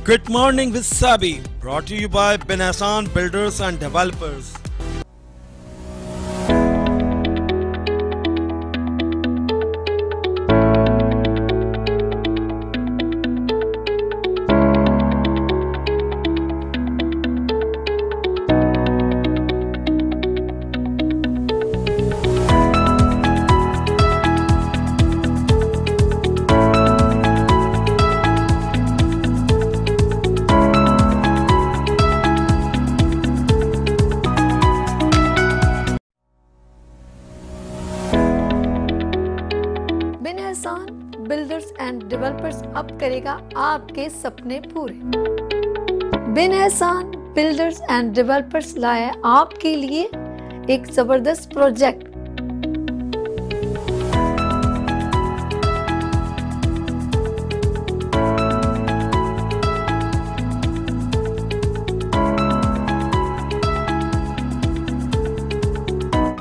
Good morning with Sabi, brought to you by Benasan Builders and Developers. Benhasan builders and developers अब करेगा आपके सपने पूरे। बेनहसान बिल्डर्स एंड डेवलपर्स लाया आपके लिए एक जबरदस्त प्रोजेक्ट।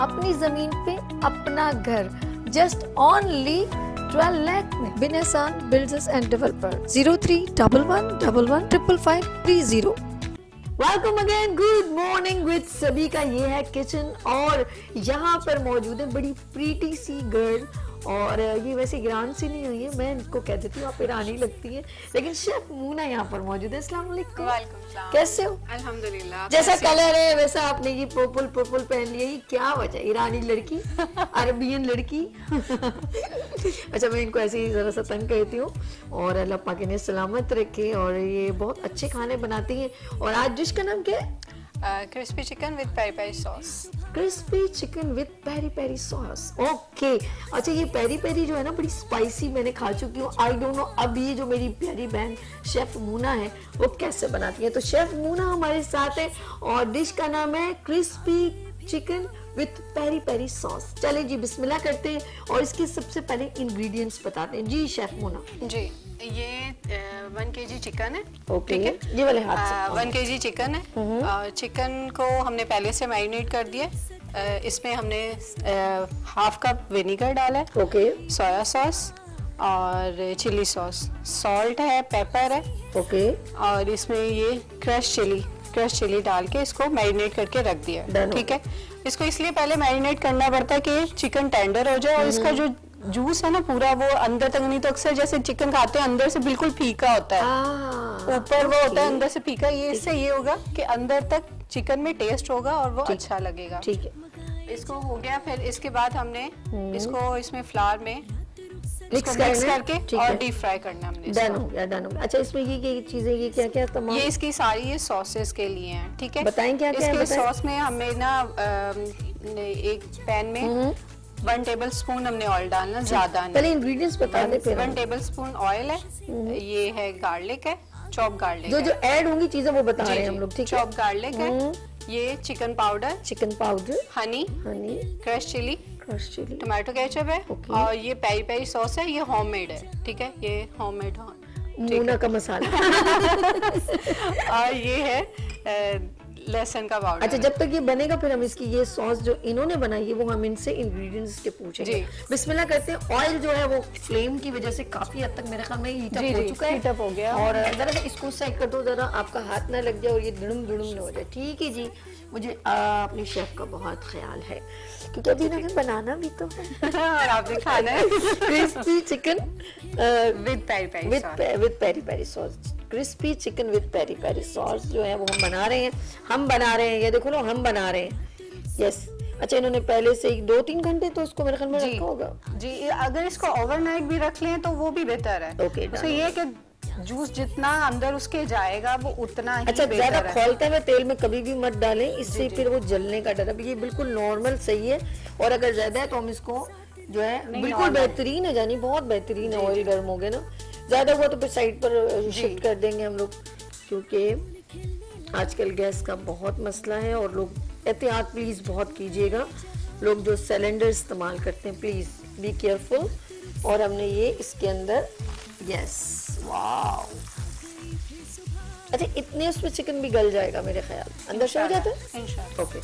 अपनी जमीन पे अपना घर जस्ट ओनली 12 लाख में। Benhasan builders and developer 0311115530। Welcome again, good morning with सभी का ये है किचन और यहाँ पर मौजूद है बड़ी प्रीटी सी गर्ल। और ये वैसे ईरान से नहीं हुई है, मैं इनको कह देती हूँ आप ईरानी लगती है, लेकिन शेफ मूना यहाँ पर मौजूद है। अस्सलाम वालेकुम। कैसे हो? अल्हम्दुलिल्लाह। जैसा कलर है वैसा आपने ये पर्पल पर्पल पहन लिया, ये क्या वजह? ईरानी लड़की अरबियन लड़की अच्छा, मैं इनको ऐसे ही जरा सा तंग कहती हूँ और अल्लाह पाक इन्हें सलामत रखे। और ये बहुत अच्छे खाने बनाती हैं। और आज डिश का नाम क्या है? Crispy chicken with peri peri sauce. Crispy chicken with peri peri sauce. Okay, अच्छा ये पेरी पेरी जो है ना बड़ी स्पाइसी मैंने खा चुकी हूँ। आई डोंट नो अब ये जो मेरी प्यारी बहन शेफ मूना है वो कैसे बनाती है। तो शेफ मूना हमारे साथ है और डिश का नाम है crispy chicken with peri peri sauce. चले जी बिस्मिल्लाह करते हैं और इसके सबसे पहले इंग्रेडिएंट्स बताते हैं जी शेफ मूना। जी, ये 1 kg चिकन है। ओके, ये वाले हाथ से 1 kg चिकन है। चिकन को हमने पहले से मैरिनेट कर दिया। इसमें हमने हाफ कप विनेगर डाला है। ओके, सोया सॉस और चिली सॉस, सॉल्ट है, पेपर है। ओके, और इसमें ये क्रश चिली डाल के इसको मैरिनेट करके रख दिया। ठीक है, इसको इसलिए पहले मैरिनेट करना पड़ता है कि चिकन टेंडर हो जाए और इसका जो जूस है ना पूरा वो अंदर तक, नहीं तो अक्सर जैसे चिकन खाते हैं अंदर से बिल्कुल फीका होता है, ऊपर वो होता है अंदर से फीका। ये इससे ये होगा कि अंदर तक चिकन में टेस्ट होगा और वो अच्छा लगेगा। ठीक है, इसको हो गया। फिर इसके बाद हमने इसको इसमें फ्लावर में मिक्स करके और डीप फ्राई करना हमने। डन हो गया, डन हो गया। अच्छा इसमें ये चीजें ये क्या क्या तमाम? ये इसकी सारी ये सॉसेस के लिए हैं। ठीक है, बताएं क्या क्या है? इसके सॉस में हमें ना एक पैन में 1 टेबल स्पून हमने ऑयल डालना, ज्यादा नहीं। पहले इंग्रेडिएंट्स बता दे फिर। 1 टेबल स्पून ऑयल है, ये है गार्लिक है, चॉप गार्लिक जो ऐड होंगी चीजें वो बता रहे हैं हम लोग। ठीक है, चॉप गार्लिक है, ये chicken powder, honey, crush chilli, tomato ketchup है और ये पेरी पेरी सॉस है, ये होममेड है। ठीक है, ये होममेड मूना का मसाला और ये है लहसुन का पाउडर। अच्छा, जब तक ये बनेगा फिर हम इसकी ये सॉस जो इन्होंने बनाई है वो हम इनसे इंग्रेडिएंट्स के पूछेंगे। बिस्मिल्लाह करते हैं। ऑयल जो है वो फ्लेम की वजह से काफी हद तक मेरे ख्याल में हीट अप हो चुका है, हीट अप हो गया। और जरा इसको साइड कर दो, जरा आपका हाथ ना लग जाए और ये दुड़ुम दुड़ुम ना हो जाए। ठीक है जी, मुझे अपने शेफ का बहुत ख्याल है क्योंकि अभी ना बनाना भी तो है और आपने खाना है। Crispy chicken with peri peri sauce. Crispy chicken with peri peri sauce जो है वो हम बना रहे हैं। ये देखो ना, हम बना रहे हैं। यस, अच्छा इन्होंने पहले से 2-3 घंटे तो इसको मेरे ख्याल में रखा होगा जी। अगर इसको ओवरनाइट भी रख लें तो वो भी बेहतर है। ओके, तो ये कि जूस जितना अंदर उसके जाएगा वो उतना ही अच्छा, ज्यादा खोलते हुए तेल में कभी भी मत डालें, इससे फिर वो जलने का डर है। ये बिल्कुल नॉर्मल सही है। और अगर ज्यादा है तो हम इसको जो है बिल्कुल बेहतरीन है, यानी बहुत बेहतरीन है। ऑयल गर्म हो गया ना, ज्यादा हुआ तो फिर साइड पर शिफ्ट कर देंगे हम लोग, क्योंकि आजकल गैस का बहुत मसला है। और लोग एहतियात प्लीज बहुत कीजिएगा, लोग जो सिलेंडर इस्तेमाल करते हैं प्लीज बी केयरफुल। और हमने ये इसके अंदर, यस, वाओ, अच्छा इतने उसमें चिकन भी गल जाएगा मेरे ख्याल अंदर से हो जाता है। ओके,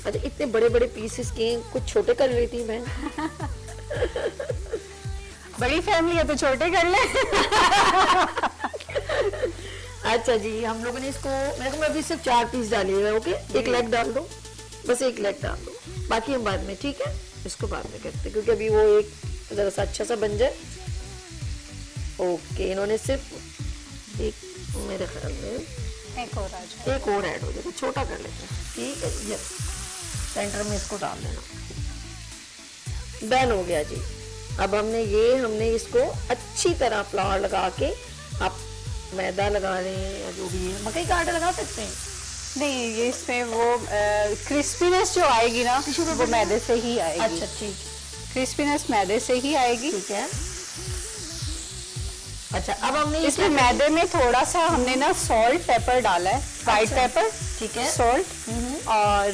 अच्छा इतने बड़े बड़े पीसेस किए, कुछ छोटे कर लेती बहन। बड़ी फैमिली है तो छोटे कर ले। अच्छा जी, हम लोगों ने इसको, मेरे को मैं अभी सिर्फ 4 पीस डाले हुए। ओके, एक लेग डाल दो, बस एक लेग डाल दो, बाकी हम बाद में, ठीक है, इसको बाद में करते हैं क्योंकि अभी वो एक जरा सा अच्छा सा बन जाए। ओके, इन्होंने सिर्फ एक, मेरे ख्याल में एक और ऐड हो जाएगा, छोटा कर लेते हैं, ठीक है। यस, सेंटर में इसको डाल देना। डन हो गया जी। अब हमने इसको अच्छी तरह फ्लावर लगा के, आप मैदा लगा लें या जो भी है, मकई का आटा लगा सकते हैं। नहीं, ये इसमें वो क्रिस्पीनेस जो आएगी ना वो मैदे से ही आएगी। अच्छा ठीक, क्रिस्पीनेस मैदे से ही आएगी। ठीक है। अच्छा, अब हमने इसमें मैदे में थोड़ा सा हमने ना सॉल्ट पेपर डाला है, व्हाइट पेपर, ठीक है, सॉल्ट और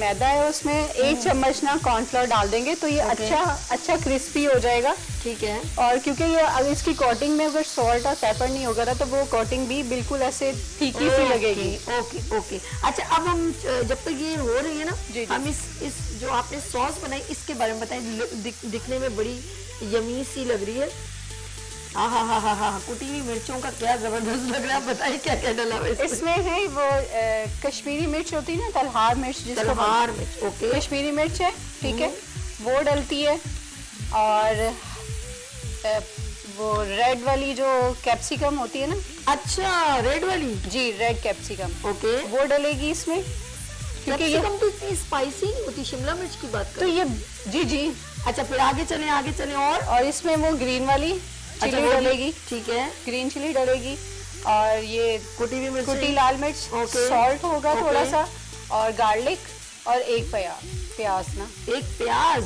मैदा है उसमें 1 चम्मच ना कॉर्नफ्लोर डाल देंगे तो ये अच्छा क्रिस्पी हो जाएगा। ठीक है। और क्योंकि ये अगर इसकी कोटिंग में अगर सॉल्ट और पेपर नहीं होगा ना तो वो कोटिंग भी बिल्कुल ऐसे फीकी सी लगेगी। Okay okay. अच्छा, अब हम जब तक ये हो रही है ना, हम इस जो आपने सॉस बनाई इसके बारे में बताएं। दिखने में बड़ी यमी सी लग रही है। हाँ, कुटी हुई मिर्चों का क्या जबरदस्त लग रहा है। बताइए क्या क्या डला है इसमें? है वो कश्मीरी मिर्च होती है ना, तलहार मिर्च, तलहार मिर्च। ओके, कश्मीरी मिर्च है, ठीक है, वो डलती है। और वो रेड वाली जो कैप्सिकम होती है ना। अच्छा, रेड वाली? जी, रेड कैप्सिकम। ओके, वो डलेगी इसमें क्योंकि ये तो इतनी स्पाइसी नहीं होती। शिमला मिर्च की बात तो ये जी। अच्छा, फिर आगे चलें और इसमें वो ग्रीन वाली चिली डलेगी। ठीक है, ग्रीन चिली डलेगी और ये कुटी लाल मिर्च, सॉल्ट होगा थोड़ा सा, और गार्लिक और एक प्याज ना, एक प्याज।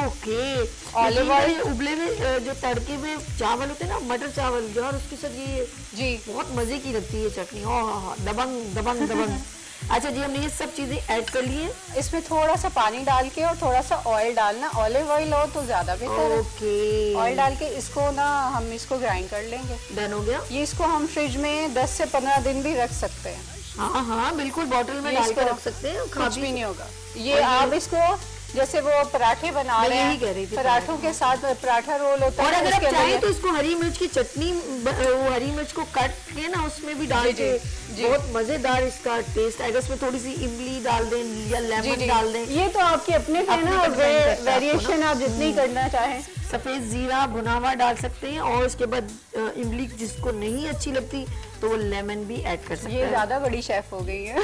ओके, ऑलिव ऑयल, उबले हुए जो तड़के में चावल होते हैं ना, मटर चावल, यार उसके साथ ये जी बहुत मजे की लगती है चटनी। हाँ, दबंग दबंग दबंग। अच्छा जी, हमने ये सब चीजें ऐड कर ली है। इसमें थोड़ा सा पानी डाल के और थोड़ा सा ऑयल डालना, ऑलिव ऑयल हो तो ज्यादा बेहतर है। ओके, ऑयल डाल के इसको ना हम इसको ग्राइंड कर लेंगे। डन हो गया। ये इसको हम फ्रिज में 10 से 15 दिन भी रख सकते हैं। हाँ, बिल्कुल, बॉटल में डाल के रख सकते हैं, कुछ भी नहीं होगा। ये आप इसको जैसे वो पराठे बना रहे हैं, पराठों के साथ पराठा रोल होता है। और अगर आप चाहें तो इसको हरी मिर्च की चटनी, वो हरी मिर्च को काट के ना उसमें भी डाल के बहुत मजेदार इसका टेस्ट आएगा। उसमें थोड़ी सी इमली डाल दें या लेमन डाल दें। ये तो आपके अपने है ना, वेरिएशन आप जितनी करना चाहें। सफेद जीरा भुना हुआ डाल सकते हैं और उसके बाद इमली जिसको नहीं अच्छी लगती तो वो लेमन भी ऐड कर सकते हैं। ये ज्यादा बड़ी शेफ हो गई है।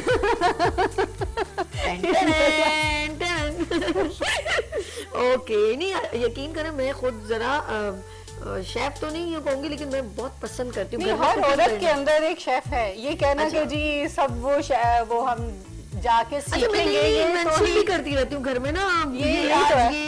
ओके, नहीं यकीन करें, मैं खुद जरा शेफ तो नहीं कहूंगी, लेकिन मैं बहुत पसंद करती हूँ। हर औरत के अंदर एक शेफ है। ये कहना कि जी सब वो हम जाके सीखेंगे, ये मेंशन भी करती रहती हूँ घर में ना, ये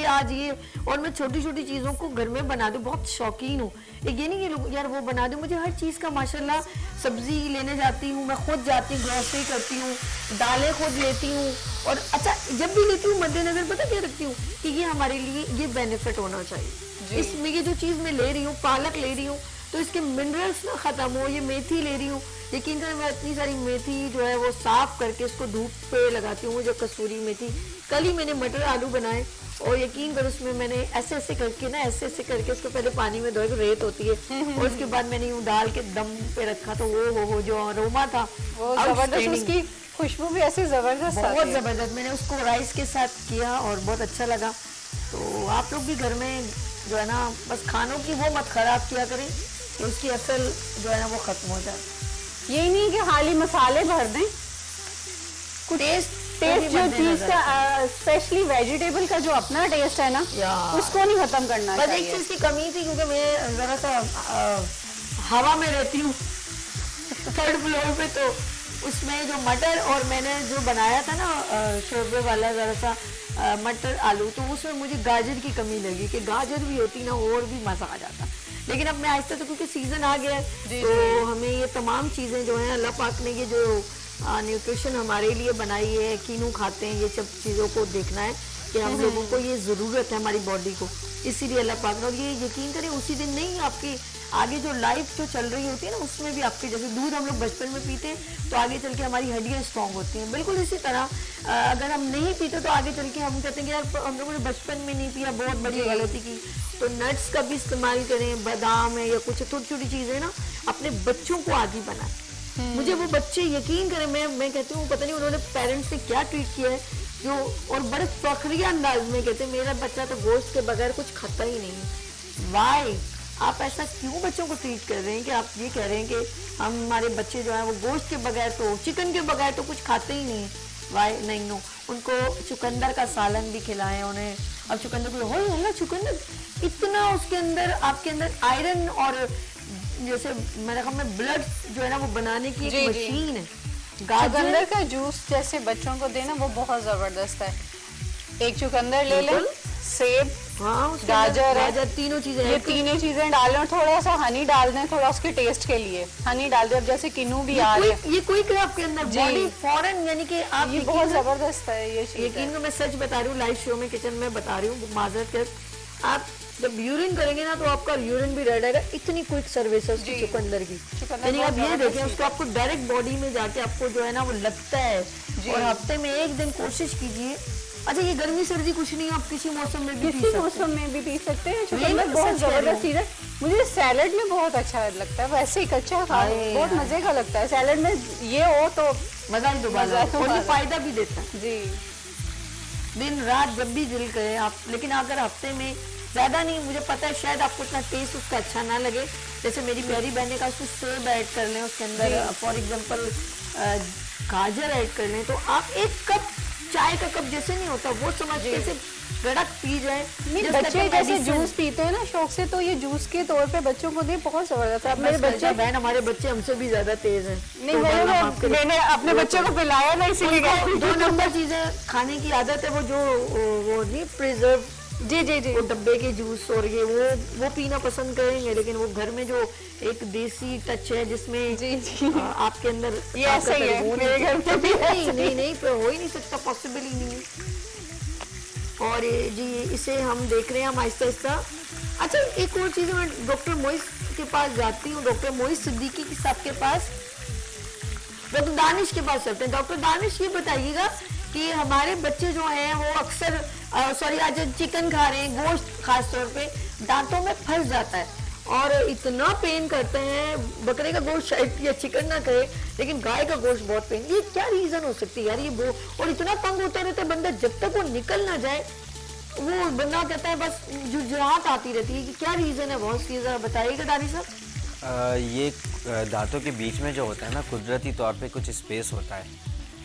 आज ये, और मैं छोटी छोटी चीजों को घर में बना दूं, बहुत शौकीन हूँ। ये नहीं कि लोग यार वो बना दूं, मुझे हर चीज का माशाल्लाह। सब्जी लेने जाती हूँ, मैं खुद जाती हूँ, ग्रोसरी करती हूँ, दालें खुद लेती हूँ। और अच्छा, जब भी लेती हूँ मद्देनजर पता क्या रखती हूँ कि ये हमारे लिए ये बेनिफिट होना चाहिए। इसमें ये जो चीज मैं ले रही हूँ, पालक ले रही हूँ, तो इसके मिनरल्स ना खत्म हो। ये मेथी ले रही हूँ, यकीन करें मैं इतनी सारी मेथी जो है वो साफ करके इसको धूप पे लगाती हूँ, जो कसूरी मेथी। कल ही मैंने मटर आलू बनाए और यकीन करो उसमें मैंने ऐसे करके ना, ऐसे करके उसको पहले पानी में धोए, रेत होती है, और उसके बाद मैंने यूँ डाल के दम पे रखा, तो वो जो अरोमा था वो जबरदस्त, उसकी खुशबू भी ऐसी जबरदस्त, बहुत जबरदस्त। मैंने उसको राइस के साथ किया और बहुत अच्छा लगा। तो आप लोग भी घर में जो है ना, बस खानों की वो मत खराब किया करें कि उसकी असल जो है ना वो खत्म हो जाए। यही नहीं कि खाली मसाले भर दें, टेस्ट जो चीज का, स्पेशली वेजिटेबल का जो अपना टेस्ट है ना, उसको नहीं खत्म करना चाहिए। बस एक चीज की कमी थी, क्योंकि मैं जरा सा हवा में रहती हूँ 3rd फ्लोर पे, तो उसमें जो मटर और मैंने जो बनाया था ना शोरबे वाला जरा सा मटर आलू, तो उसमें मुझे गाजर की कमी लगी कि गाजर भी होती ना और भी मजा आ जाता। लेकिन अब मैं आहिस्ता, तो क्योंकि सीजन आ गया है, तो हमें ये तमाम चीजें जो है अल्लाह पाक ने ये जो न्यूट्रिशन हमारे लिए बनाई है, कीनू खाते हैं, ये सब चीज़ों को देखना है कि हम लोगों को ये ज़रूरत है हमारी बॉडी को, इसीलिए अल्लाह पाक ने। और ये यकीन करें उसी दिन नहीं, आपकी आगे जो लाइफ जो चल रही होती है ना, उसमें भी आपके जैसे दूध हम लोग बचपन में पीते हैं तो आगे चल के हमारी हड्डियाँ स्ट्रॉन्ग होती हैं, बिल्कुल इसी तरह अगर हम नहीं पीते तो आगे चल के हम कहते हैं कि यार हम लोगों ने बचपन में नहीं पिया, बहुत बड़ी गलती की। तो नट्स का भी इस्तेमाल करें, बादाम है या कुछ छोटी छोटी चीज़ें ना, अपने बच्चों को आदि बनाएं। मुझे वो बच्चे यकीन करें, मैं कहती हूँ पता नहीं उन्होंने पेरेंट्स ने क्या ट्रीट किया है जो, और बड़े फखरिया अंदाज में कहते हैं मेरा बच्चा तो गोश्त के बगैर कुछ खाता ही नहीं। वाई आप ऐसा क्यों बच्चों को ट्रीट कर रहे हैं कि आप ये कह रहे हैं कि हमारे बच्चे जो है वो गोश्त के बगैर तो, चिकन के बगैर तो कुछ खाते ही नहीं। वाई नहीं, नो, उनको चुकंदर का सालन भी खिलाएं उन्हें। अब चुकंदर को हो चुकंदर इतना उसके अंदर, आपके अंदर आयरन और जैसे मेरे ख्याल में ब्लड जो है ना वो बनाने की एक मशीन है। चुकंदर का जूस जैसे बच्चों को देना वो बहुत जबरदस्त है। एक चुकंदर ले लें, सेब, गाजर, तीनों चीजें, ये तीनों चीजें डालें और थोड़ा सा हनी डाल दें, थोड़ा उसके टेस्ट के लिए हनी डाल दें। अब जैसे किन्नू भी आ रहे हैं, ये कोई आपके अंदर बॉडी फौरन, यानी कि आप ये बहुत जबरदस्त है ये चीज। यकीन को मैं सच बता रही हूँ, लाइव शो में किचन में बता रही हूँ, माजरत कर, आप जब यूरिन करेंगे ना तो आपका यूरिन भी रेड आएगा। इतनी क्विक सर्विस है उसकी चुकंदर की, यानी आप ये देखें उसको आपको डायरेक्ट बॉडी में जाके आपको जो है ना वो लगता है। और हफ्ते में एक दिन कोशिश कीजिए। अच्छा, ये गर्मी सर्दी कुछ नहीं, आप किसी मौसम में भी पी सकते हैं। चुकंदर बहुत जबरदस्त चीज है। मुझे सैलेड में बहुत अच्छा लगता है, वैसे ही कच्चा खाओ बहुत मजे का लगता है। सैलेड में ये हो तो मजा ही दोबारा, और ये फायदा भी देता है जी। दिन रात जब भी दिल करे आप, लेकिन अगर हफ्ते में ज्यादा नहीं, मुझे पता है शायद आपको इतना टेस्ट उसका अच्छा ना लगे, जैसे मेरी प्यारी बहने का उसमें सेब ऐड कर लें, उसके अंदर फॉर एग्जांपल गाजर ऐड कर लें, तो आप एक कप चाय का कप जैसे नहीं होता वो समझ के सिर्फ गड़क पी जाए। बच्चे जैसे जूस पीते हैं ना शौक से, तो ये जूस के तौर पे बच्चों को दे, बहुत जबरदस्त है। मेरे बच्चे, बहन हमारे बच्चे हमसे भी ज्यादा तेज हैं। नहीं, मैंने अपने बच्चों को पिलाया ना, इसीलिए 2 नंबर चीजें खाने की आदत है, वो जो वो नहीं प्रिजर्व, जी वो डब्बे के जूस और ये वो पीना पसंद करेंगे, लेकिन वो घर में जो एक देसी टच है जिसमें आपके अंदर ये ऐसा ही है, मेरे घर में भी नहीं हो ही नहीं सकता, पॉसिबल ही नहीं है। और जी इसे हम देख रहे हैं हम आहिस्ता आहिस्ता। अच्छा, एक और चीज, मैं डॉक्टर मोइस के पास जाती हूँ, डॉक्टर मोइस सिद्दीकी साहब के पास, डॉक्टर दानिश के पास चलते हैं। डॉक्टर दानिश, ये बताइएगा कि हमारे बच्चे जो हैं वो अक्सर आज चिकन खा रहे हैं, गोश्त खास तौर पे दांतों में फंस जाता है और इतना पेन करते हैं। बकरे का गोश्त शायद या चिकन ना करे, लेकिन गाय का गोश्त बहुत पेन। ये क्या रीजन हो सकती है यार? ये वो और इतना तंग होता रहता है बंदा, जब तक वो निकल ना जाए वो बंदा कहता है बस जुझाहट आती रहती है। कि क्या रीजन है? बहुत सी, जरा बताइएगा दानी साहब। ये दांतों के बीच में जो होता है ना, कुदरती तौर पे कुछ स्पेस होता है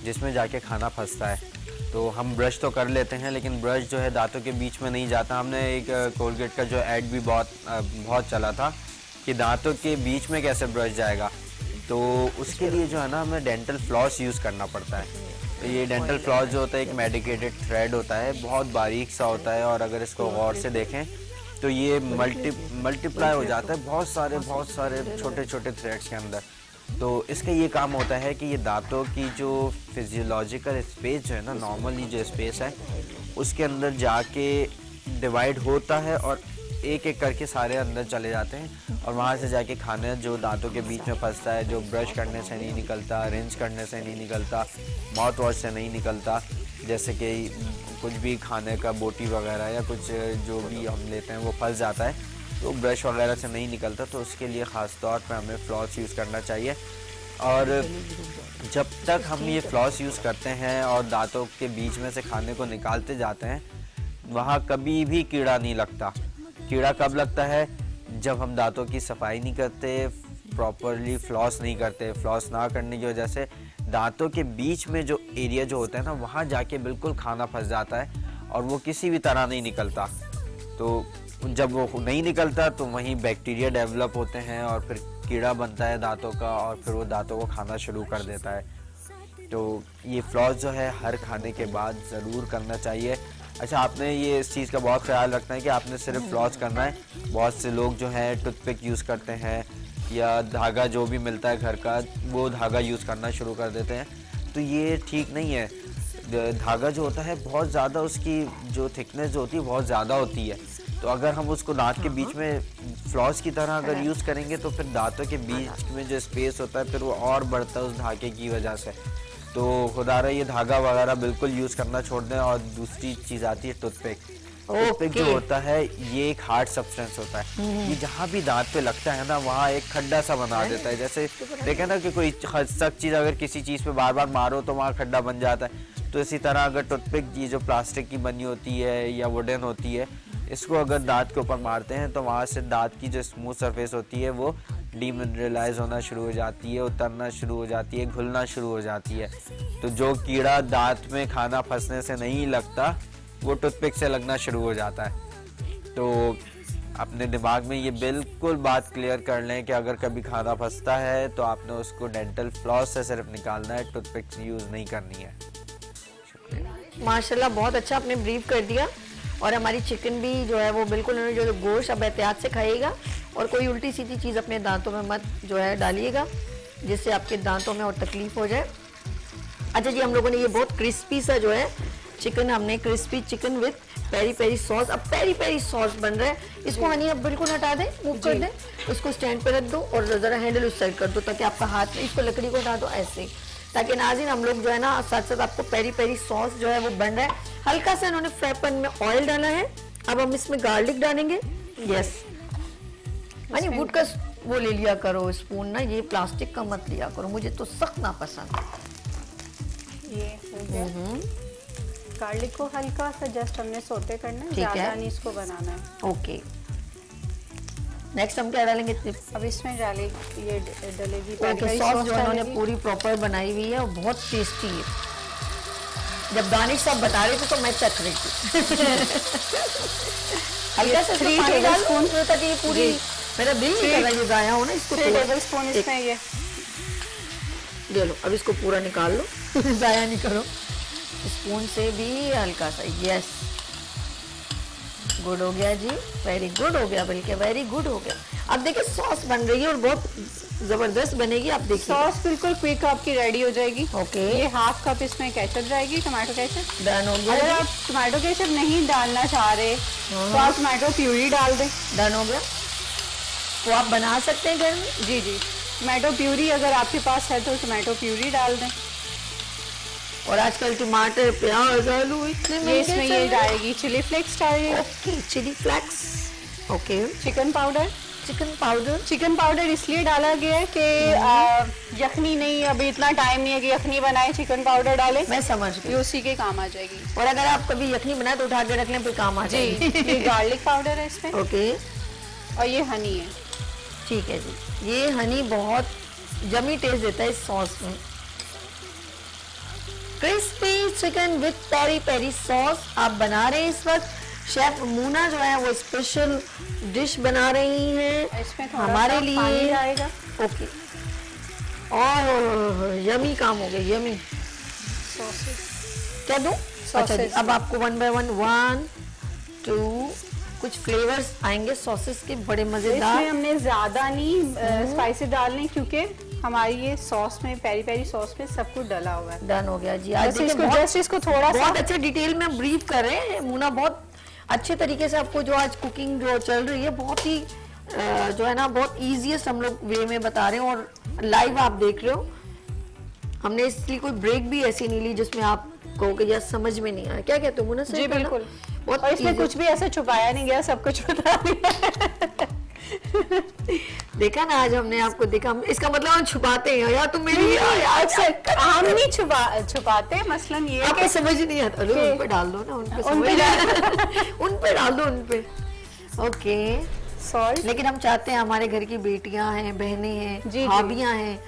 जिसमें जाके खाना फंसता है। तो हम ब्रश तो कर लेते हैं, लेकिन ब्रश जो है दांतों के बीच में नहीं जाता। हमने एक कोलगेट का जो ऐड भी बहुत चला था कि दांतों के बीच में कैसे ब्रश जाएगा, तो उसके लिए जो है ना हमें डेंटल फ्लॉस यूज़ करना पड़ता है। तो ये डेंटल फ्लॉस जो होता है एक मेडिकेटेड थ्रेड होता है, बहुत बारीक सा होता है, और अगर इसको गौर से देखें तो ये मल्टीप्लाई हो जाता है बहुत सारे छोटे छोटे थ्रेड्स के अंदर। तो इसका ये काम होता है कि ये दांतों की जो फिजियोलॉजिकल स्पेस जो है ना, नॉर्मली जो स्पेस है उसके अंदर जाके डिवाइड होता है और एक एक करके सारे अंदर चले जाते हैं, और वहाँ से जाके खाना जो दांतों के बीच में फंसता है, जो ब्रश करने से नहीं निकलता, रिंस करने से नहीं निकलता, माउथ वॉश से नहीं निकलता, जैसे कि कुछ भी खाने का बोटी वगैरह या कुछ जो भी हम लेते हैं वो फंस जाता है, तो ब्रश वगैरह से नहीं निकलता। तो उसके लिए ख़ास तौर पर हमें फ्लॉस यूज़ करना चाहिए। और जब तक हम ये फ्लॉस यूज़ करते हैं और दांतों के बीच में से खाने को निकालते जाते हैं, वहाँ कभी भी कीड़ा नहीं लगता। कीड़ा कब लगता है? जब हम दांतों की सफाई नहीं करते, प्रॉपरली फ्लॉस नहीं करते। फ्लॉस ना करने की वजह से दांतों के बीच में जो एरिया जो होता है ना, वहाँ जाके बिल्कुल खाना फंस जाता है और वो किसी भी तरह नहीं निकलता। तो जब वो नहीं निकलता तो वहीं बैक्टीरिया डेवलप होते हैं और फिर कीड़ा बनता है दांतों का, और फिर वो दांतों को खाना शुरू कर देता है। तो ये फ्लॉस जो है हर खाने के बाद ज़रूर करना चाहिए। अच्छा, आपने ये इस चीज़ का बहुत ख्याल रखना है कि आपने सिर्फ फ्लॉस करना है। बहुत से लोग जो हैं टूथपिक यूज़ करते हैं या धागा जो भी मिलता है घर का, वो धागा यूज़ करना शुरू कर देते हैं, तो ये ठीक नहीं है। धागा जो होता है बहुत ज़्यादा, उसकी जो थिकनेस जो होती है बहुत ज़्यादा होती है। तो अगर हम उसको दांत के बीच में फ्लॉस की तरह अगर यूज़ करेंगे तो फिर दांतों के बीच में जो स्पेस होता है फिर वो और बढ़ता है उस धागे की वजह से। तो खुदारा ये धागा वगैरह बिल्कुल यूज़ करना छोड़ दें। और दूसरी चीज़ आती है टूथपिक। टूथपिक जो होता है ये एक हार्ड सब्सटेंस होता है, ये जहाँ भी दांत पे लगता है ना वहाँ एक खड्डा सा बना देता है। जैसे देखे ना कि कोई सख्त चीज अगर किसी चीज पे बार बार मारो तो वहाँ खड्डा बन जाता है, तो इसी तरह अगर टूथपिक ये जो प्लास्टिक की बनी होती है या वुडन होती है, इसको अगर दांत के ऊपर मारते हैं तो वहाँ से दांत की जो स्मूथ सरफेस होती है वो डीमिनरलाइज होना शुरू हो जाती है, उतरना शुरू हो जाती है, घुलना शुरू हो जाती है। तो जो कीड़ा दांत में खाना फंसने से नहीं लगता वो टूथपिक से लगना शुरू हो जाता है। तो अपने दिमाग में ये बिल्कुल बात क्लियर कर लें कि अगर कभी खाना फंसता है तो आपने उसको डेंटल फ्लॉस से सिर्फ निकालना है, टूथपिक यूज़ नहीं करनी है। माशाल्लाह बहुत अच्छा आपने ब्रीफ कर दिया। और हमारी चिकन भी जो है वो बिल्कुल जो गोश्त अब एहतियात से खाइएगा और कोई उल्टी सीधी चीज़ अपने दांतों में मत जो है डालिएगा जिससे आपके दांतों में और तकलीफ हो जाए। अच्छा जी, हम लोगों ने ये बहुत क्रिस्पी सा जो है चिकन, हमने crispy chicken with peri peri sauce, अब पेरी पेरी सॉस बन रहा है। इसको हनी अब बिल्कुल हटा दें, मूव कर दें, उसको स्टैंड पे रख दो और ज़रा हैंडल उस साइड कर दो ताकि आपका हाथ में, इसको लकड़ी को हटा दो ऐसे, ताकि नाज़रीन हम लोग जो है ना साथ साथ आपको पेरी पेरी सॉस जो है वो बन रहा है। हल्का सा इन्होंने फ्राई पैन में ऑयल डाला है। अब हम इसमें गार्लिक डालेंगे। यस, यानी वुड का वो ले लिया करो स्पून ना, ये प्लास्टिक का मत लिया करो, मुझे तो सख्त ना पसंद। ये हो गया। गार्लिक को हल्का सा जस्ट हमने सोते करना है, ज्यादा नहीं इसको बनाना है। ओके, नेक्स्ट हम क्या डालेंगे? अब इसमें डालें ये डलेगी सॉस जो इन्होंने पूरी प्रॉपर बनाई हुई है और बहुत टेस्टी है। जब दानिश साहब बता रहे थे तो मैं चख रही थी। हल्का सा 3 टेबलस्पून ताकि ये पूरी, मेरा दिल नहीं कर रहा ये गाया हो ना, इसको 3 टेबलस्पून इसमें ये ले लो। अब इसको पूरा निकाल लो, ज़ाया नहीं करो, स्पून से भी हल्का सा। यस, गुड हो गया जी, वेरी गुड हो गया, बल्कि वेरी गुड हो गया। अब देखिए सॉस बन रही है और बहुत जबरदस्त बनेगी। आप देखिए सॉस बिल्कुल क्विक आपकी रेडी हो जाएगी। ओके, ये हाफ कप इसमें केचप जाएगी, टमाटो केचप। डन हो गया। अगर आप टमाटो केचप नहीं डालना चाह रहे तो आप टमाटो प्यूरी डाल दें। डन हो गया। तो आप बना सकते हैं घर में। जी जी, टमाटो प्यूरी अगर आपके पास है तो टमाटो प्यूरी डाल दें। और आजकल टमाटर, प्याज, आलू इतने महंगे इसमें ये डालेगी चिली फ्लेक्स डालिए। Okay, chilli flakes. Okay, chicken powder. Chicken powder इसलिए डाला गया है कि यखनी नहीं, अभी इतना टाइम नहीं है कि यखनी बनाए, चिकन पाउडर डालें। मैं समझ गई, उसी के काम आ जाएगी। और अगर आप कभी यखनी बनाए तो उठा के रख लें, फिर काम आ जाएगी। ये गार्लिक पाउडर है इसमें। ओके, और ये हनी है। ठीक है जी, ये हनी बहुत जमी टेस्ट देता है इस सॉस में। Crispy chicken with peri peri sauce आप बना रहे हैं इस वक्त। शेफ मुना जो है वो स्पेशल डिश बना रही हैं इसमें हमारे लिए। पानी आएगा। ओके, और यमी काम हो गया, यमी। क्या दूं? अच्छा जी, अब आपको 1 by 1 1 2 कुछ फ्लेवर्स आएंगे सॉसेस के बड़े मजेदार। इसमें हमने ज्यादा नहीं स्पाइसी डालने क्योंकि हमारी ये सॉस में, पेरी पेरी सॉस में सब कुछ डला हुआ है। डन हो गया जी। आज इसको थोड़ा बहुत अच्छे डिटेल में ब्रीफ कर रहे हैं मुना, बहुत अच्छे तरीके से आपको जो आज कुकिंग जो चल रही है बहुत ही जो है ना बहुत इजीएस्ट हम लोग वे में बता रहे हैं और लाइव आप देख रहे हो। हमने इसलिए कोई ब्रेक भी ऐसी नहीं ली जिसमें आप कहो कि यार समझ में नहीं आया। क्या कहते हो मुना? जी बिल्कुल, और इसमें कुछ भी ऐसा छुपाया नहीं गया, सब कुछ बता दिया। देखा ना, आज हमने आपको देखा, इसका मतलब हम छुपाते हैं यार, तुम मेरी हम नहीं छुपाते, मसलन ये आपको समझ नहीं आता। उन पे डाल दो ना, उन पे डाल दो, उन पे। Okay, salt. लेकिन हम चाहते हैं हमारे घर की बेटियां हैं, बहनें हैं, भाभियां हैं,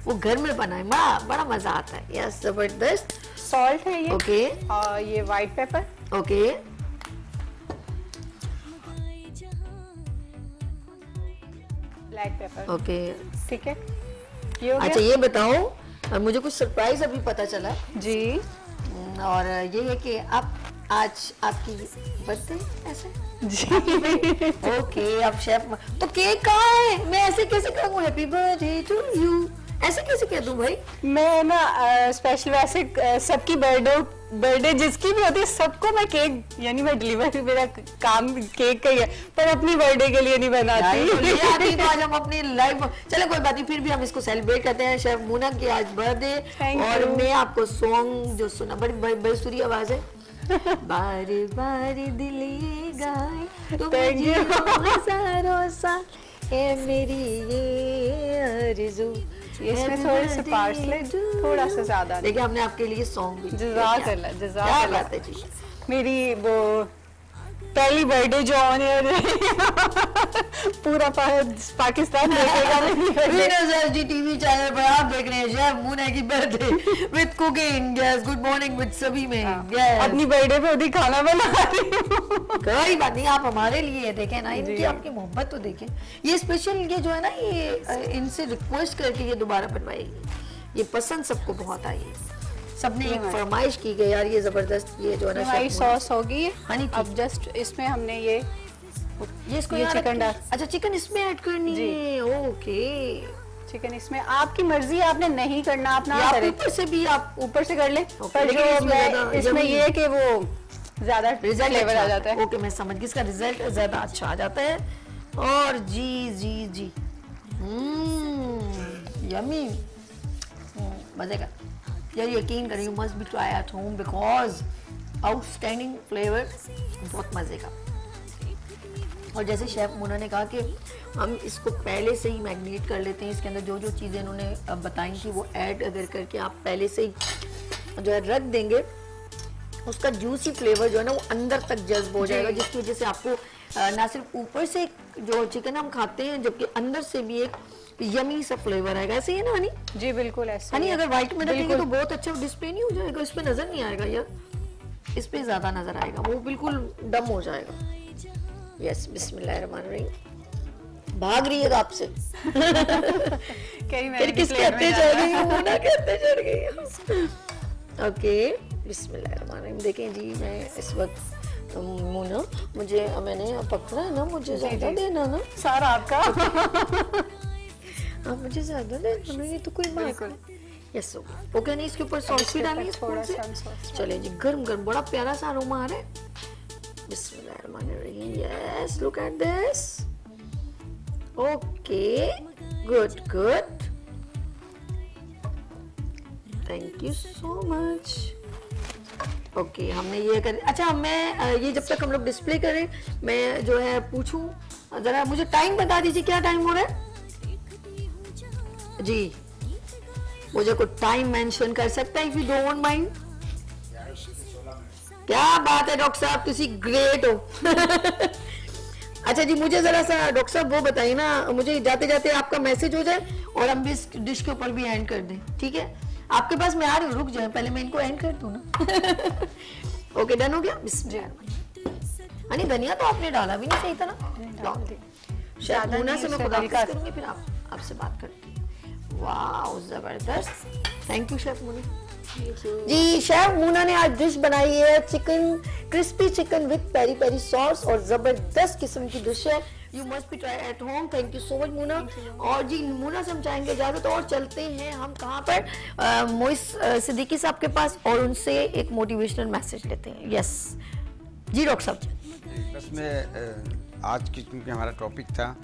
वो घर में बनाए, बड़ा मजा आता है। यस, जबरदस्त। सॉल्ट है ये। ओके, और ये white paper. Okay, black pepper. Okay, ठीक है, ये हो गया। अच्छा ये बताओ, और मुझे कुछ सरप्राइज अभी पता चला जी, और ये है कि आप आज आपकी बर्थडे ऐसे जी। ओके, अब शेफ तो केक कहाँ है? मैं ऐसे कैसे कहूँ हैप्पी बर्थडे टू यू, ऐसे कैसे कह दूं भाई? मैं ना स्पेशल वैसे सबकी बर्थडे जिसकी भी होती है सबको मैं केक, यानी मैं डिलीवर, मेरा काम केक का ही है, पर अपनी बर्थडे के लिए नहीं बनाती। तो आज हम अपनी लाइफ, चलो कोई बात नहीं, फिर भी हम इसको सेलिब्रेट करते हैं। शेफ मुना की आज बर्थडे, और मैं आपको सॉन्ग जो सुना, बड़ी सुरी आवाज है, बार बार दिल ये गाए तुम Thank you. जियो हजारों साल है मेरी ये आरज़ू। इसमें थोड़े से पार्सले थोड़ा सा ज्यादा। देखिए हमने आपके लिए सॉन्ग भी जज़ाकल्लाह, क्या जज़ाकल्लाह। बात है जी। मेरी वो पहली बर्थडे जो ऑन एयर पूरा पाकिस्तान देखेगा मेरी birthday। वीनस जी टीवी चैनल पर आप देख रहे हैं शेफ मुना की birthday with cooking. Yes, good morning with सभी में। यस, अपनी बर्थडे पे उदी खाना बना रही हूँ। कोई बात नहीं, आप हमारे लिए देखें ना, इनकी आपकी मोहब्बत तो देखें। ये स्पेशल ये जो है ना, ये इनसे रिक्वेस्ट करके ये दोबारा बनवाएगी। ये पसंद सबको बहुत आई है, सबने एक फरमाइश की गई यार ये जबरदस्त ये जो है ना हमारी शेफ मुना। सॉस होगी। हनी की। अब जस्ट इसमें हमने ये इसको ये यहाँ चिकन रख- डाल। अच्छा, चिकन इसमें ऐड करनी जी। है। ओके, चिकन इसमें आपकी मर्जी, आपने नहीं करना आप ना या करें, ऊपर से भी आप ऊपर से कर ले। पर लेकिन जो इसमें मैं ज्यादा इसमें yummy- ये है कि वो ज्यादा रिजल्ट फ्लेवर आ जाता है। ओके, मैं समझ गई, इसका रिजल्ट ज्यादा अच्छा आ जाता है। और जी जी जी, यमी, मजे का। यार यकीन करें, you must be try at home because outstanding flavour, बहुत मजे का। और जैसे शेफ मुना ने कहा कि हम इसको पहले से ही मैग्नेट कर लेते हैं, इसके अंदर जो जो चीज़ें इन्होंने बताई थी वो ऐड अगर करके आप पहले से ही जो है रख देंगे, उसका जूसी फ्लेवर जो है ना वो अंदर तक जज्ब हो जाएगा, जिसकी वजह से आपको ना सिर्फ ऊपर से जो चिकन हम खाते हैं, जबकि अंदर से भी एक यमी सा फ्लेवर आएगा। ऐसे ही है ना हनी? जी बिल्कुल ऐसा हनी ही है। अगर व्हाइट में रखेंगे बिल्कुल। तो बहुत अच्छा डिस्प्ले नहीं हो जाएगा, इस पे नजर नहीं आएगा यार, इस पे ज्यादा नजर आएगा, वो बिल्कुल डम हो जाएगा। यस, बिस्मिल्लाहिर्रहमानिर्रहीम। भाग रही है आपसे कहीं मैं फिर किसके हत्थे चढ़ गई हूँ, मुना के हत्थे चढ़ गई हूँ। ओके, बिस्मिल्लाहिर्रहमानिर्रहीम। देखें जी, मैं इस वक्त मुना, मुझे मैंने पकड़ा है ना, मुझे ज्यादा देना ना, सारा आपका। आप मुझे ज्यादा देना ना, ये तो कोई बात बिल्कुल। नहीं। यस, ओके नहीं, इसके ऊपर सॉस भी डालिए थोड़ा स्पून से। सा हम सॉस चले जी, गरम गरम बड़ा प्यारा सा अरोमा आ रहा है। बिस्मिल्लाहिर्रहमानिर्रहीम। Yes, look at this. Okay, good good, thank you so much. Okay, हमने ये कर, अच्छा मैं ये जब तक हम लोग डिस्प्ले करें, मैं जो है पूछूं जरा, मुझे टाइम बता दीजिए, क्या टाइम हो रहा है जी? मुझे कुछ टाइम मेंशन कर सकता है, इफ यू डोंट माइंड? क्या बात है डॉक्टर साहब, तुसी ग्रेट हो। अच्छा जी, मुझे जरा सा डॉक्टर साहब वो बताइए ना, मुझे जाते जाते आपका मैसेज हो जाए और हम भी इस डिश के ऊपर भी एंड कर दें, ठीक है? आपके पास मैं आ रही हूँ, रुक जाए, पहले मैं इनको एंड कर दूँ ना। ओके, डन हो गया। बिस्मिल्लाह। हनी, धनिया तो आपने डाला भी नहीं सही था ना? शायद मुना से मैं खुदा हाफिज़ करूंगी, फिर आपसे बात करती हूँ। वाह, जबरदस्त, thank you chef Muna ji. Chef मुना ने आज डिश बनाई है chicken, crispy chicken with peri peri sauce, और जबरदस्त किस्म की डिश है, you must be try at home. Thank you so much Muna. और जी, मुना से हम चाहेंगे इजाजत, और चलते हैं हम कहाँ पर, मोइस सिद्दीकी साहब के पास, और उनसे एक मोटिवेशनल मैसेज लेते हैं। यस जी डॉक्टर साहब। बस मैं आज की, क्योंकि हमारा टॉपिक था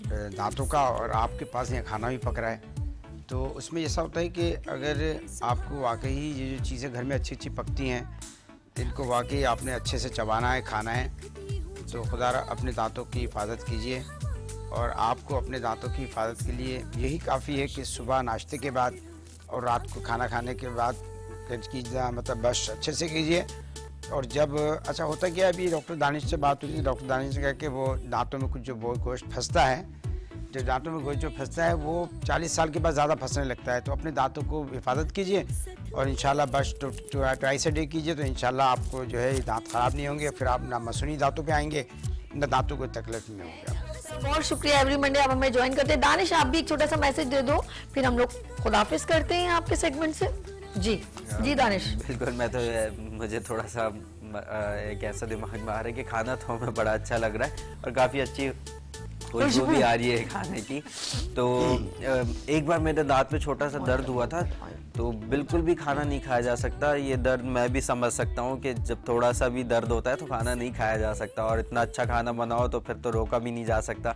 दांतों का, और आपके पास यहाँ खाना भी पक रहा है, तो उसमें ऐसा होता है कि अगर आपको वाकई ये जो चीज़ें घर में अच्छी अच्छी पकती हैं, इनको वाकई आपने अच्छे से चबाना है, खाना है, तो खुदा अपने दांतों की हिफाजत कीजिए। और आपको अपने दांतों की हिफाजत के लिए यही काफ़ी है कि सुबह नाश्ते के बाद और रात को खाना खाने के बाद कीजिए, मतलब ब्रश अच्छे से कीजिए। और जब अच्छा होता क्या है, अभी डॉक्टर दानिश से बात हुई थी, डॉक्टर दानिश ने कहा कि वो दांतों में कुछ जो गोश्त फंसता है, जो दांतों में गोश्त जो फंसता है वो 40 साल के बाद ज़्यादा फंसने लगता है, तो अपने दांतों को हिफाजत कीजिए और इंशाल्लाह ब्रश ट्वाइस अ डे कीजिए, तो इंशाल्लाह आपको जो है दांत ख़राब नहीं होंगे, फिर आप ना मसूनी दांतों पे आएंगे, ना दांतों को तकलीफ नहीं होगी। बहुत शुक्रिया, एवरी मंडे आप हमें ज्वाइन करते हैं। दानिश, आप भी एक छोटा सा मैसेज दे दो, फिर हम लोग खुदाफिज करते हैं आपके सेगमेंट से। जी जी दानिश। बिल्कुल, मैं तो मुझे थोड़ा सा एक ऐसा दिमाग में आ रहा है कि खाना तो हमें बड़ा अच्छा लग रहा है और काफ़ी अच्छी खुशबू भी आ रही है खाने की। तो एक बार मेरे दांत में छोटा सा दर्द हुआ था, तो बिल्कुल भी खाना नहीं खाया जा सकता। ये दर्द मैं भी समझ सकता हूँ कि जब थोड़ा सा भी दर्द होता है तो खाना नहीं खाया जा सकता, और इतना अच्छा खाना बनाओ तो फिर तो रोका भी नहीं जा सकता।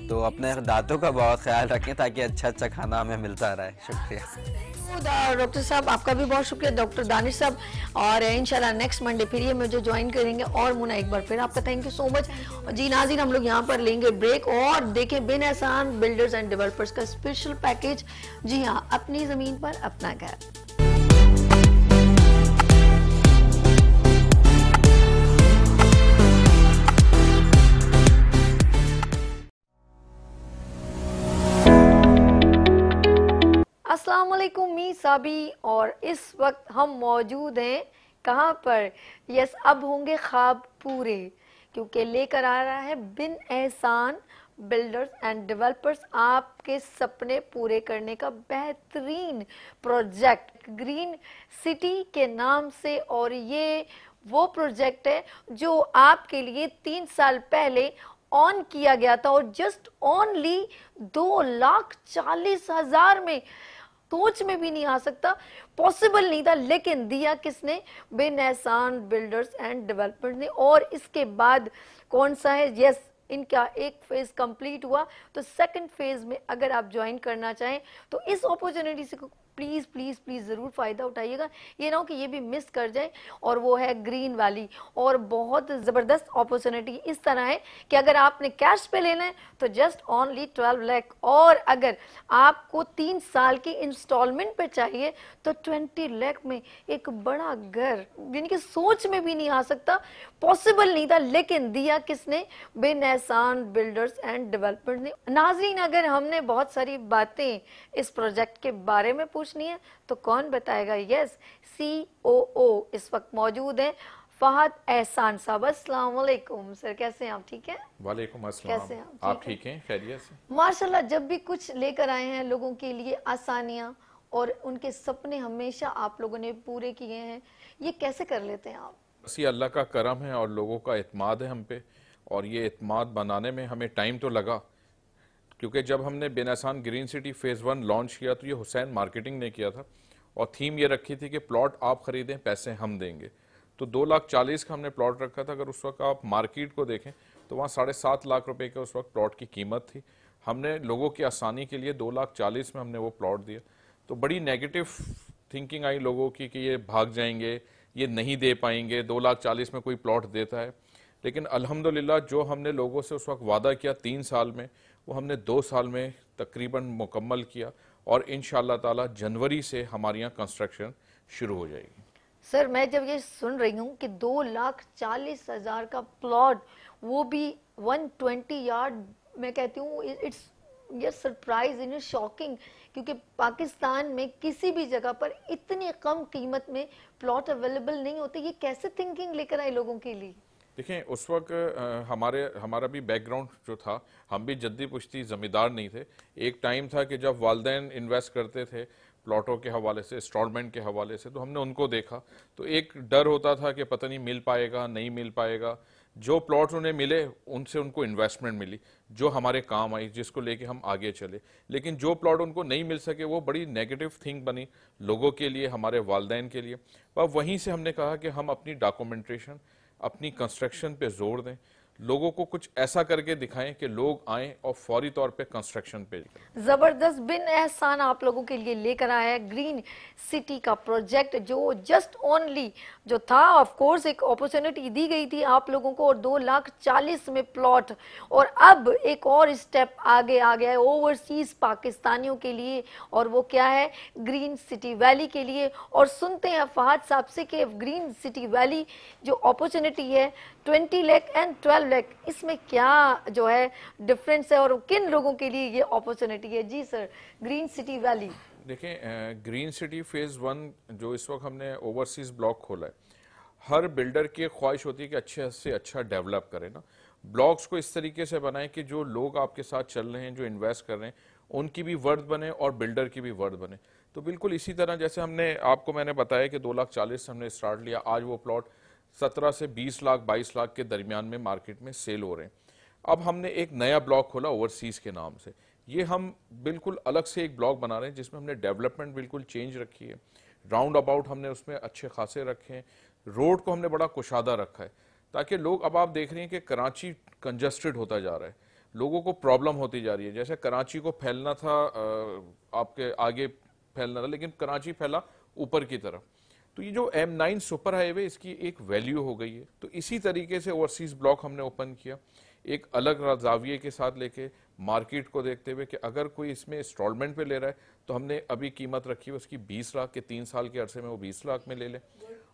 तो अपने दांतों का बहुत ख्याल रखें ताकि अच्छा खाना हमें मिलता रहे। शुक्रिया। डॉक्टर साहब आपका भी बहुत शुक्रिया, डॉक्टर दानिश साहब, और इंशाल्लाह नेक्स्ट मंडे फिर ये मुझे ज्वाइन करेंगे। और मुना एक बार फिर आपका थैंक यू सो मच। जी नाज़रीन, हम लोग यहाँ पर लेंगे ब्रेक और देखें बिन एहसान बिल्डर्स एंड डेवलपर्स का स्पेशल पैकेज। जी हाँ, अपनी जमीन पर अपना घर। अस्सलाम वालेकुम, मी साबी, और इस वक्त हम मौजूद हैं कहाँ पर? यस, अब होंगे ख्वाब पूरे, क्योंकि लेकर आ रहा है बिन एहसान बिल्डर्स एंड डेवलपर्स आपके सपने पूरे करने का बेहतरीन प्रोजेक्ट ग्रीन सिटी के नाम से। और ये वो प्रोजेक्ट है जो आपके लिए 3 साल पहले ऑन किया गया था, और जस्ट ओनली 2,40,000 में। सोच में भी नहीं आ सकता, पॉसिबल नहीं था, लेकिन दिया किसने? बिन एहसान बिल्डर्स एंड डेवलपर्स ने। और इसके बाद कौन सा है? यस, इनका एक फेज कंप्लीट हुआ, तो सेकंड फेज में अगर आप ज्वाइन करना चाहें तो इस अपॉर्चुनिटी से प्लीज प्लीज प्लीज जरूर फायदा उठाइएगा। ये ना हो कि ये भी मिस कर जाए। और वो है ग्रीन वैली, और बहुत जबरदस्त अपॉर्चुनिटी इस तरह है कि अगर आपने कैश पे लेना है तो जस्ट ओनली 12 लाख, और अगर आपको 3 साल की इंस्टॉलमेंट पे चाहिए तो 20 लाख में एक बड़ा घर, यानी कि सोच में भी नहीं आ सकता, पॉसिबल नहीं था, लेकिन दिया किसने? बिन एहसान बिल्डर्स एंड डेवलपर्स ने। नाज़रीन, अगर हमने बहुत सारी बातें इस प्रोजेक्ट के बारे में पूछनी है तो कौन बताएगा? यस, COO इस वक्त मौजूद हैं, फहद एहसान साहब। अस्सलाम वालेकुम सर, कैसे हैं आप? ठीक है, वालेकुम अस्सलाम। कैसे हैं आप ठीक हैं? खैरियत से? माशाल्लाह। जब भी कुछ लेकर आए हैं लोगों के लिए आसानियां और उनके सपने हमेशा आप लोगों ने पूरे किए हैं, ये कैसे कर लेते हैं आप? बस ये अल्लाह का करम है और लोगों का इत्माद है हम पे, और ये इत्माद बनाने में हमें टाइम तो लगा, क्योंकि जब हमने बिन एहसान ग्रीन सिटी फेज़ 1 लॉन्च किया तो ये हुसैन मार्केटिंग ने किया था, और थीम ये रखी थी कि प्लॉट आप खरीदें, पैसे हम देंगे। तो 2,40,000 का हमने प्लॉट रखा था। अगर उस वक्त आप मार्केट को देखें तो वहाँ 7.5 लाख रुपए का उस वक्त प्लॉट की कीमत थी। हमने लोगों की आसानी के लिए 2,40,000 में हमने वो प्लॉट दिया। तो बड़ी नेगेटिव थिंकिंग आई लोगों की कि ये भाग जाएंगे, ये नहीं दे पाएंगे, 2,40,000 में कोई प्लॉट देता है। लेकिन अल्हम्दुलिल्लाह जो हमने लोगों से उस वक्त वादा किया 3 साल में, वो हमने 2 साल में तकरीबन मुकम्मल किया, और इंशाअल्लाह ताला जनवरी से हमारे यहाँ कंस्ट्रक्शन शुरू हो जाएगी। सर, मैं जब ये सुन रही हूँ कि 2,40,000 का प्लॉट, वो भी 120 यार्ड, मैं कहती हूँ इट्स ये सरप्राइज इन शॉकिंग, क्योंकि पाकिस्तान में किसी भी जगह पर इतनी कम कीमत में प्लॉट अवेलेबल नहीं होते। ये कैसे थिंकिंग लेकर आए लोगों के लिए? देखें, उस वक्त हमारा भी बैकग्राउंड जो था, हम भी जद्दी पुश्ती ज़मींदार नहीं थे। एक टाइम था कि जब वालिदैन इन्वेस्ट करते थे प्लॉटों के हवाले से, इंस्टॉलमेंट के हवाले से, तो हमने उनको देखा तो एक डर होता था कि पता नहीं मिल पाएगा, नहीं मिल पाएगा। जो प्लॉट उन्हें मिले उनसे उनको इन्वेस्टमेंट मिली जो हमारे काम आई, जिसको लेके हम आगे चले। लेकिन जो प्लॉट उनको नहीं मिल सके वो बड़ी नेगेटिव थिंग बनी लोगों के लिए, हमारे वालिदैन के लिए। पर वहीं से हमने कहा कि हम अपनी डॉक्यूमेंटेशन, अपनी कंस्ट्रक्शन पे जोर दें, लोगों को कुछ ऐसा करके दिखाएं कि लोग आएं और फौरी तौर पे कंस्ट्रक्शन पे। जबरदस्त बिन एहसान आप लोगों के लिए लेकर आया है ग्रीन सिटी का प्रोजेक्ट, जो जस्ट ओनली जो था, ऑफ कोर्स एक अपॉर्चुनिटी दी गई थी आप लोगों को, और 2,40,000 में प्लॉट, और अब एक और स्टेप आगे आ गया है ओवरसीज पाकिस्तानियों के लिए, और वो क्या है? ग्रीन सिटी वैली के लिए। और सुनते हैं फहद साहब से कि ग्रीन सिटी वैली जो अपॉर्चुनिटी है 20 लाख एंड 12 लाख, इसमें क्या जो है डिफरेंस है और किन लोगों के लिए ये अपॉर्चुनिटी है? जी सर, ग्रीन सिटी वैली। देखें, ग्रीन सिटी फेज़ 1 जो इस वक्त हमने ओवरसीज ब्लॉक खोला है, हर बिल्डर की ख्वाहिश होती है कि अच्छे से अच्छा डेवलप करें ना, ब्लॉक्स को इस तरीके से बनाएं कि जो लोग आपके साथ चल रहे हैं, जो इन्वेस्ट कर रहे हैं, उनकी भी वर्थ बने और बिल्डर की भी वर्थ बने। तो बिल्कुल इसी तरह जैसे मैंने बताया कि 2,40,000 हमने स्टार्ट लिया, आज वो प्लॉट 17 से 20 लाख 22 लाख के दरमियान में मार्केट में सेल हो रहे हैं। अब हमने एक नया ब्लॉक खोला ओवरसीज के नाम से। ये हम बिल्कुल अलग से एक ब्लॉक बना रहे हैं जिसमें हमने डेवलपमेंट बिल्कुल चेंज रखी है, राउंड अबाउट हमने उसमें अच्छे खासे रखे हैं, रोड को हमने बड़ा कुशादा रखा है, ताकि लोग, अब आप देख रहे हैं कि कराची कंजस्टेड होता जा रहा है, लोगों को प्रॉब्लम होती जा रही है। जैसे कराची को फैलना था, आपके आगे फैलना था, लेकिन कराची फैला ऊपर की तरफ। तो ये जो M9 सुपर हाईवे, इसकी एक वैल्यू हो गई है। तो इसी तरीके से ओवरसीज ब्लॉक हमने ओपन किया, एक अलग जाविये के साथ लेके, मार्केट को देखते हुए कि अगर कोई इसमें इंस्टॉलमेंट पे ले रहा है तो हमने अभी कीमत रखी है उसकी 20 लाख के, 3 साल के अरसे में वो 20 लाख में ले ले,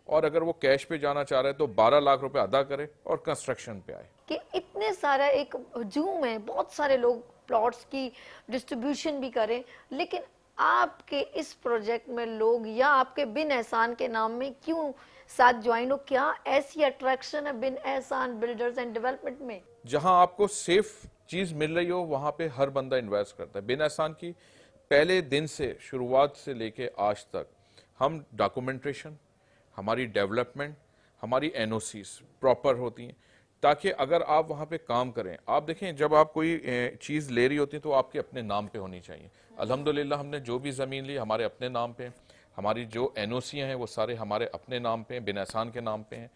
और अगर वो कैश पे जाना चाह रहा है तो 12 लाख रुपए अदा करे और कंस्ट्रक्शन पे आए। कि इतने सारा एक हजूम है, बहुत सारे लोग प्लॉट्स की डिस्ट्रीब्यूशन भी करें, लेकिन आपके इस प्रोजेक्ट में लोग या आपके बिन एहसान के नाम में क्यों साथ ज्वाइन हो? क्या ऐसी अट्रैक्शन है बिन एहसान बिल्डर्स एंड डेवलपमेंट में? जहां आपको सेफ चीज मिल रही हो वहां पे हर बंदा इन्वेस्ट करता है। बिन एहसान की पहले दिन से, शुरुआत से लेके आज तक हम डॉक्यूमेंटेशन, हमारी डेवलपमेंट, एनओसीज प्रॉपर होती हैं, ताकि अगर आप वहाँ पे काम करें, आप देखें जब आप कोई चीज़ ले रही होती है तो आपके अपने नाम पे होनी चाहिए। अल्हम्दुलिल्लाह हमने जो भी ज़मीन ली हमारे अपने नाम पे, हमारी जो एनओसीयाँ हैं वो सारे हमारे अपने नाम पे, बिन एहसान के नाम पे हैं।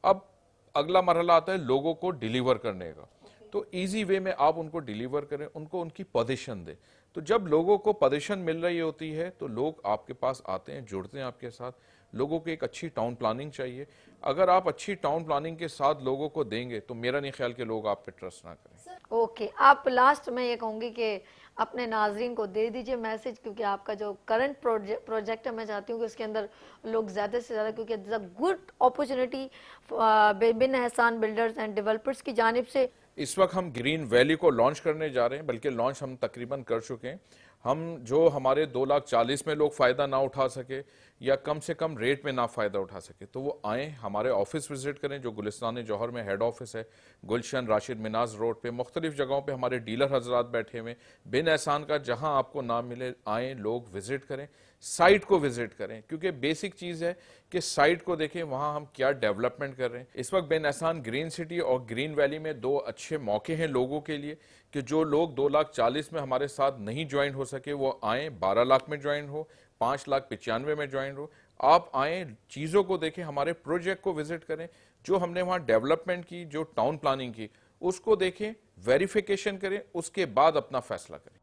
अब अगला मरहला आता है लोगों को डिलीवर करने का, तो इजी वे में आप उनको डिलीवर करें, उनको उनकी पोजीशन दें। तो जब लोगों को पोजीशन मिल रही होती है तो लोग आपके पास आते हैं, जुड़ते हैं आपके साथ। लोगों को एक अच्छी टाउन प्लानिंग चाहिए, अगर आप अच्छी टाउन प्लानिंग के साथ लोगों को देंगे तो मेरा नहीं ख्याल कि लोग आप पे ट्रस्ट ना करें। ओके, आप लास्ट में ये कहूंगी कि अपने नाजरीन को दे दीजिए मैसेज, क्योंकि आपका जो करंट प्रोजेक्ट है मैं चाहती हूँ कि उसके अंदर लोग ज़्यादा से ज़्यादा, क्योंकि इट्स अ गुड अपॉर्चुनिटी बिन एहसान बिल्डर्स एंड डेवलपर्स की जानिब से। इस वक्त हम ग्रीन वैली को लॉन्च करने जा रहे हैं, बल्कि लॉन्च हम तकरीबन कर चुके हैं। हम जो हमारे 2,40,000 में लोग फ़ायदा ना उठा सके या कम से कम रेट में ना फ़ायदा उठा सके, तो वो आएँ, हमारे ऑफिस विजिट करें जो गुलिस्तान जौहर में हेड ऑफिस है, गुलशन राशिद मिनाज रोड पे, मुख्तलिफ जगहों पे हमारे डीलर हजरात बैठे हुए। बिन एहसान का जहां आपको नाम मिले आएँ, लोग विजिट करें, साइट को विजिट करें, क्योंकि बेसिक चीज़ है कि साइट को देखें वहां हम क्या डेवलपमेंट कर रहे हैं। इस वक्त बिन एहसान ग्रीन सिटी और ग्रीन वैली में 2 अच्छे मौके हैं लोगों के लिए कि जो लोग 2,40,000 में हमारे साथ नहीं ज्वाइन हो सके वो आएँ, 12 लाख में ज्वाइन हो, 5,95,000 में ज्वाइन हो। आप आएँ, चीज़ों को देखें, हमारे प्रोजेक्ट को विजिट करें, जो हमने वहाँ डेवलपमेंट की, जो टाउन प्लानिंग की, उसको देखें, वेरिफिकेशन करें, उसके बाद अपना फैसला करें।